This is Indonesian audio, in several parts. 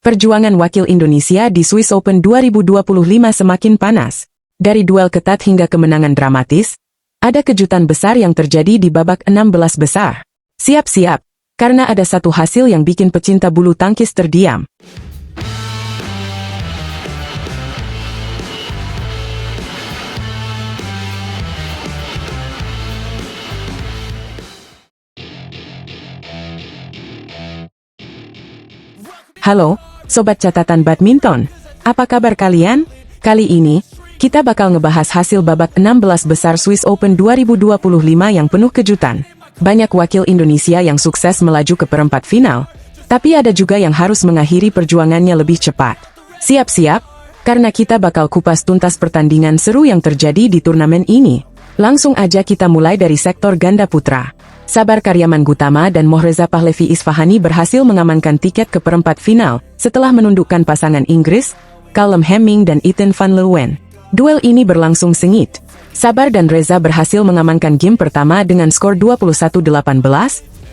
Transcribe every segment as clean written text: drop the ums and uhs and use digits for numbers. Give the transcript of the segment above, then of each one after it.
Perjuangan wakil Indonesia di Swiss Open 2025 semakin panas. Dari duel ketat hingga kemenangan dramatis, ada kejutan besar yang terjadi di babak 16 besar. Siap-siap, karena ada satu hasil yang bikin pecinta bulu tangkis terdiam. Halo, Sobat Catatan Badminton. Apa kabar kalian? Kali ini, kita bakal ngebahas hasil babak 16 besar Swiss Open 2025 yang penuh kejutan. Banyak wakil Indonesia yang sukses melaju ke perempat final, tapi ada juga yang harus mengakhiri perjuangannya lebih cepat. Siap-siap, karena kita bakal kupas tuntas pertandingan seru yang terjadi di turnamen ini. Langsung aja kita mulai dari sektor ganda putra. Sabar Karyaman Gutama dan Mohreza Pahlavi Isfahani berhasil mengamankan tiket ke perempat final setelah menundukkan pasangan Inggris, Callum Hemming dan Ethan van Leeuwen. Duel ini berlangsung sengit. Sabar dan Reza berhasil mengamankan game pertama dengan skor 21-18,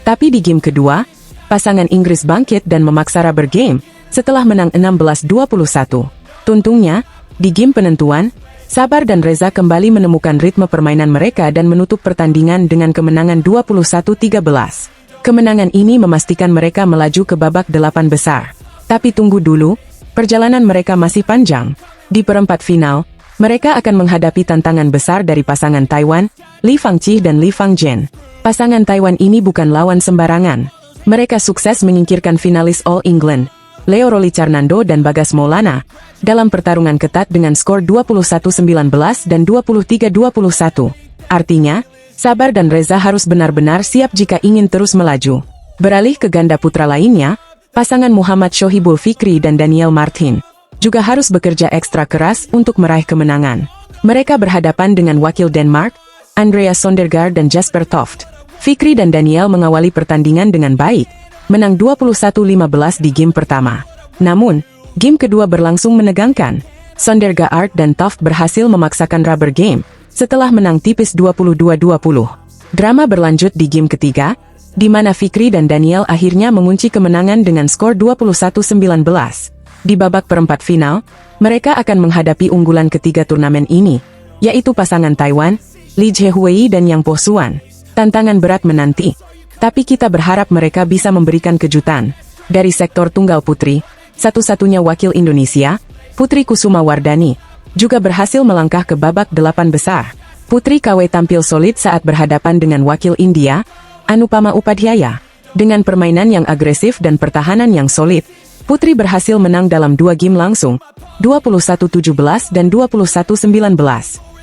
tapi di game kedua, pasangan Inggris bangkit dan memaksa rubber game setelah menang 16-21. Tuntungnya, di game penentuan, Sabar dan Reza kembali menemukan ritme permainan mereka dan menutup pertandingan dengan kemenangan 21-13. Kemenangan ini memastikan mereka melaju ke babak 8 besar. Tapi tunggu dulu, perjalanan mereka masih panjang. Di perempat final, mereka akan menghadapi tantangan besar dari pasangan Taiwan, Li Fangqi dan Li Fangzhen. Pasangan Taiwan ini bukan lawan sembarangan. Mereka sukses menyingkirkan finalis All England, Leo Rolicarnando dan Bagas Maulana, dalam pertarungan ketat dengan skor 21-19 dan 23-21. Artinya, Sabar dan Reza harus benar-benar siap jika ingin terus melaju. Beralih ke ganda putra lainnya, pasangan Muhammad Shohibul Fikri dan Daniel Martin juga harus bekerja ekstra keras untuk meraih kemenangan. Mereka berhadapan dengan wakil Denmark, Andreas Sondergaard dan Jasper Toft. Fikri dan Daniel mengawali pertandingan dengan baik, menang 21-15 di game pertama. Namun, game kedua berlangsung menegangkan. Sondergaard dan Toft berhasil memaksakan rubber game setelah menang tipis 22-20. Drama berlanjut di game ketiga, di mana Fikri dan Daniel akhirnya mengunci kemenangan dengan skor 21-19. Di babak perempat final, mereka akan menghadapi unggulan ketiga turnamen ini, yaitu pasangan Taiwan, Li Zhehui dan Yang Po Xuan. Tantangan berat menanti, tapi kita berharap mereka bisa memberikan kejutan. Dari sektor tunggal putri, satu-satunya wakil Indonesia, Putri Kusuma Wardani, juga berhasil melangkah ke babak 8 besar. Putri KW tampil solid saat berhadapan dengan wakil India, Anupama Upadhyaya. Dengan permainan yang agresif dan pertahanan yang solid, Putri berhasil menang dalam 2 game langsung, 21-17 dan 21-19.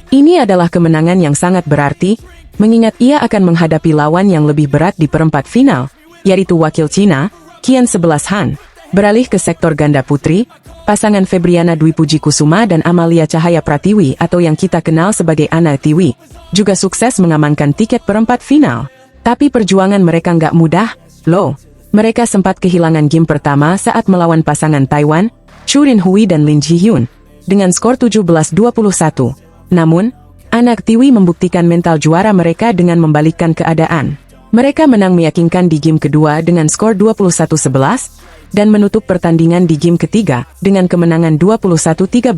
Ini adalah kemenangan yang sangat berarti, mengingat ia akan menghadapi lawan yang lebih berat di perempat final, yaitu wakil Cina, Qian 11 Han. Beralih ke sektor ganda putri, pasangan Febriana Dwi Puji Kusuma dan Amalia Cahaya Pratiwi atau yang kita kenal sebagai Ana Tiwi, juga sukses mengamankan tiket perempat final. Tapi perjuangan mereka nggak mudah, loh. Mereka sempat kehilangan game pertama saat melawan pasangan Taiwan, Chu Rinhui dan Lin Jihyun, dengan skor 17-21. Namun, Anak Tiwi membuktikan mental juara mereka dengan membalikkan keadaan. Mereka menang meyakinkan di game kedua dengan skor 21-11, dan menutup pertandingan di game ketiga dengan kemenangan 21-13.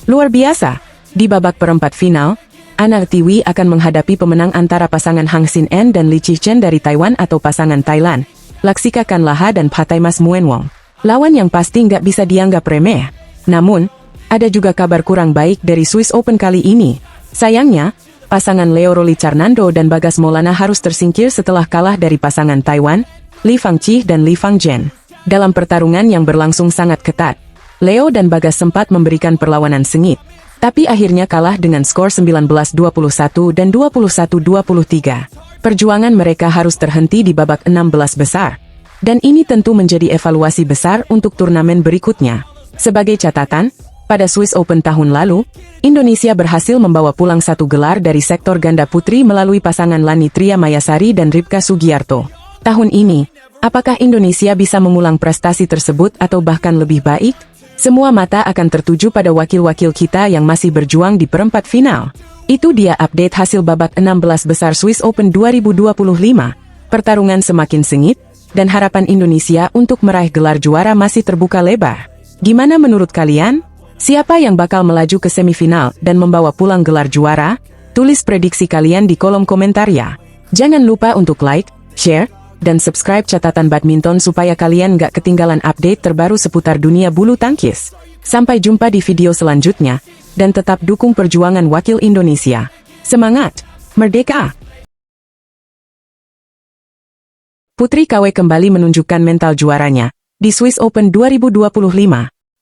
Luar biasa! Di babak perempat final, Anak Tiwi akan menghadapi pemenang antara pasangan Hang Sin En dan Li Qichen dari Taiwan atau pasangan Thailand, Laksika Kanlaha dan Phataimas Muenwong. Lawan yang pasti nggak bisa dianggap remeh. Namun, ada juga kabar kurang baik dari Swiss Open kali ini. Sayangnya, pasangan Leo Rolicarnando dan Bagas Maulana harus tersingkir setelah kalah dari pasangan Taiwan, Li Fangqi dan Li Fangzhen. Dalam pertarungan yang berlangsung sangat ketat, Leo dan Bagas sempat memberikan perlawanan sengit, tapi akhirnya kalah dengan skor 19-21 dan 21-23. Perjuangan mereka harus terhenti di babak 16 besar, dan ini tentu menjadi evaluasi besar untuk turnamen berikutnya. Sebagai catatan, pada Swiss Open tahun lalu, Indonesia berhasil membawa pulang 1 gelar dari sektor ganda putri melalui pasangan Lani Tria Mayasari dan Ripka Sugiarto. Tahun ini, apakah Indonesia bisa mengulang prestasi tersebut atau bahkan lebih baik? Semua mata akan tertuju pada wakil-wakil kita yang masih berjuang di perempat final. Itu dia update hasil babak 16 besar Swiss Open 2025. Pertarungan semakin sengit, dan harapan Indonesia untuk meraih gelar juara masih terbuka lebar. Gimana menurut kalian? Siapa yang bakal melaju ke semifinal dan membawa pulang gelar juara? Tulis prediksi kalian di kolom komentar ya. Jangan lupa untuk like, share, dan subscribe Catatan Badminton supaya kalian gak ketinggalan update terbaru seputar dunia bulu tangkis. Sampai jumpa di video selanjutnya, dan tetap dukung perjuangan wakil Indonesia. Semangat! Merdeka! Putri KW kembali menunjukkan mental juaranya di Swiss Open 2025.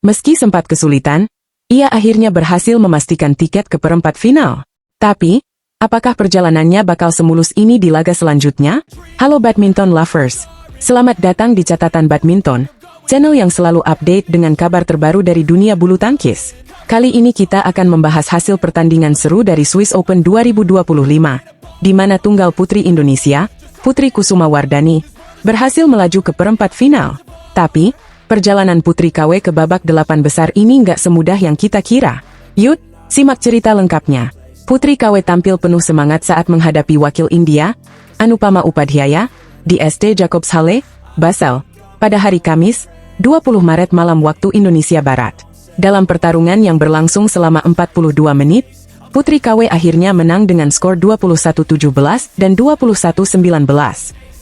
Meski sempat kesulitan, ia akhirnya berhasil memastikan tiket ke perempat final. Tapi, apakah perjalanannya bakal semulus ini di laga selanjutnya? Halo badminton lovers! Selamat datang di Catatan Badminton, channel yang selalu update dengan kabar terbaru dari dunia bulu tangkis. Kali ini kita akan membahas hasil pertandingan seru dari Swiss Open 2025, di mana tunggal putri Indonesia, Putri Kusuma Wardani, berhasil melaju ke perempat final. Tapi, perjalanan Putri KW ke babak 8 besar ini nggak semudah yang kita kira. Yuk, simak cerita lengkapnya. Putri KW tampil penuh semangat saat menghadapi wakil India, Anupama Upadhyaya, di SD Jacobs Halle, Basel, pada hari Kamis, 20 Maret malam waktu Indonesia Barat. Dalam pertarungan yang berlangsung selama 42 menit, Putri KW akhirnya menang dengan skor 21-17 dan 21-19.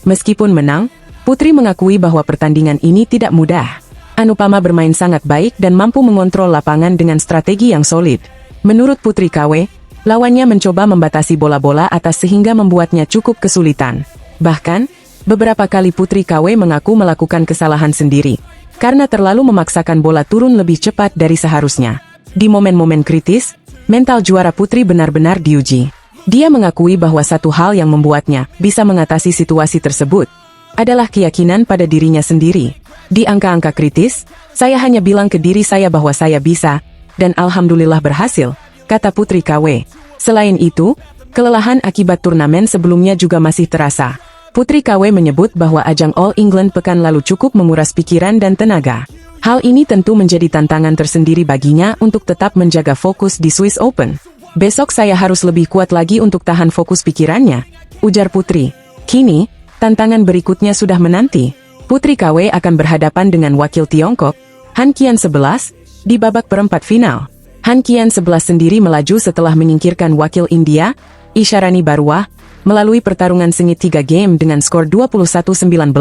Meskipun menang, Putri mengakui bahwa pertandingan ini tidak mudah. Anupama bermain sangat baik dan mampu mengontrol lapangan dengan strategi yang solid. Menurut Putri KW, lawannya mencoba membatasi bola-bola atas sehingga membuatnya cukup kesulitan. Bahkan, beberapa kali Putri KW mengaku melakukan kesalahan sendiri, karena terlalu memaksakan bola turun lebih cepat dari seharusnya. Di momen-momen kritis, mental juara Putri benar-benar diuji. Dia mengakui bahwa satu hal yang membuatnya bisa mengatasi situasi tersebut adalah keyakinan pada dirinya sendiri. Di angka-angka kritis, saya hanya bilang ke diri saya bahwa saya bisa, dan alhamdulillah berhasil, kata Putri KW. Selain itu, kelelahan akibat turnamen sebelumnya juga masih terasa. Putri KW menyebut bahwa ajang All England pekan lalu cukup menguras pikiran dan tenaga. Hal ini tentu menjadi tantangan tersendiri baginya untuk tetap menjaga fokus di Swiss Open. Besok saya harus lebih kuat lagi untuk tahan fokus pikirannya, ujar Putri. Kini, tantangan berikutnya sudah menanti. Putri KW akan berhadapan dengan wakil Tiongkok, Han Qian-11, di babak perempat final. Han Qian-11 sendiri melaju setelah menyingkirkan wakil India, Isharani Baruah, melalui pertarungan sengit 3 game dengan skor 21-19,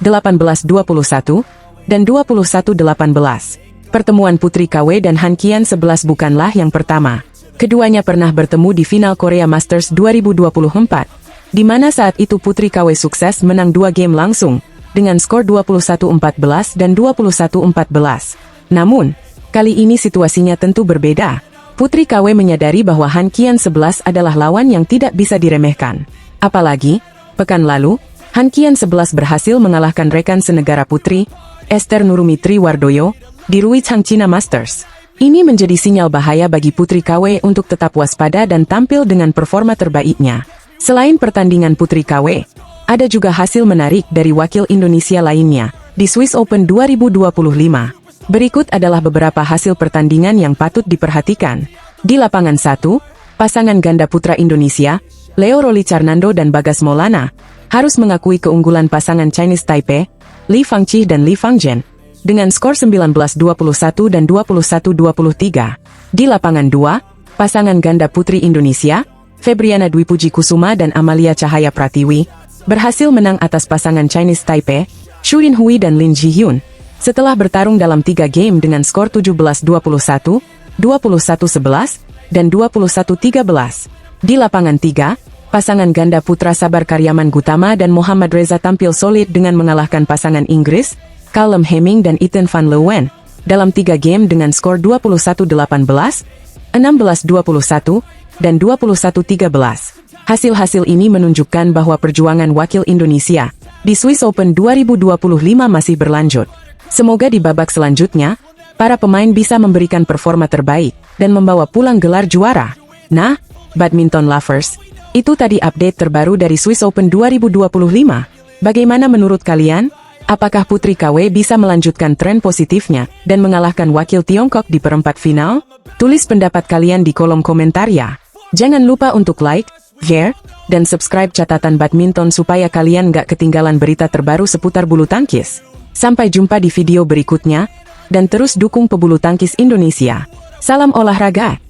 18-21, dan 21-18. Pertemuan Putri KW dan Han Qian-11 bukanlah yang pertama. Keduanya pernah bertemu di final Korea Masters 2024, di mana saat itu Putri KW sukses menang 2 game langsung, dengan skor 21-14 dan 21-14. Namun, kali ini situasinya tentu berbeda. Putri KW menyadari bahwa Han Qian-11 adalah lawan yang tidak bisa diremehkan. Apalagi, pekan lalu, Han Qian-11 berhasil mengalahkan rekan senegara Putri, Esther Nurumi Triwardoyo, di Ruichang China Masters. Ini menjadi sinyal bahaya bagi Putri KW untuk tetap waspada dan tampil dengan performa terbaiknya. Selain pertandingan Putri KW, ada juga hasil menarik dari wakil Indonesia lainnya, di Swiss Open 2025. Berikut adalah beberapa hasil pertandingan yang patut diperhatikan. Di lapangan 1, pasangan ganda putra Indonesia, Leo Roli Carnando dan Bagas Maulana, harus mengakui keunggulan pasangan Chinese Taipei, Li Fangqi dan Li Fangzhen, dengan skor 19-21 dan 21-23. Di lapangan 2, pasangan ganda putri Indonesia, Febriana Dwi Puji Kusuma dan Amalia Cahaya Pratiwi, berhasil menang atas pasangan Chinese Taipei, Shu Yinhui dan Lin Jihyun, setelah bertarung dalam 3 game dengan skor 17-21, 21-11, dan 21-13. Di lapangan 3, pasangan ganda putra Sabar Karyaman Gutama dan Muhammad Reza tampil solid dengan mengalahkan pasangan Inggris, Callum Hemming dan Ethan van Leeuwen, dalam 3 game dengan skor 21-18, 16-21, dan 21-13. Hasil-hasil ini menunjukkan bahwa perjuangan wakil Indonesia di Swiss Open 2025 masih berlanjut. Semoga di babak selanjutnya, para pemain bisa memberikan performa terbaik dan membawa pulang gelar juara. Nah, badminton lovers, itu tadi update terbaru dari Swiss Open 2025. Bagaimana menurut kalian? Apakah Putri KW bisa melanjutkan tren positifnya dan mengalahkan wakil Tiongkok di perempat final? Tulis pendapat kalian di kolom komentar ya. Jangan lupa untuk like, share, dan subscribe Catatan Badminton supaya kalian gak ketinggalan berita terbaru seputar bulu tangkis. Sampai jumpa di video berikutnya, dan terus dukung pebulu tangkis Indonesia. Salam olahraga!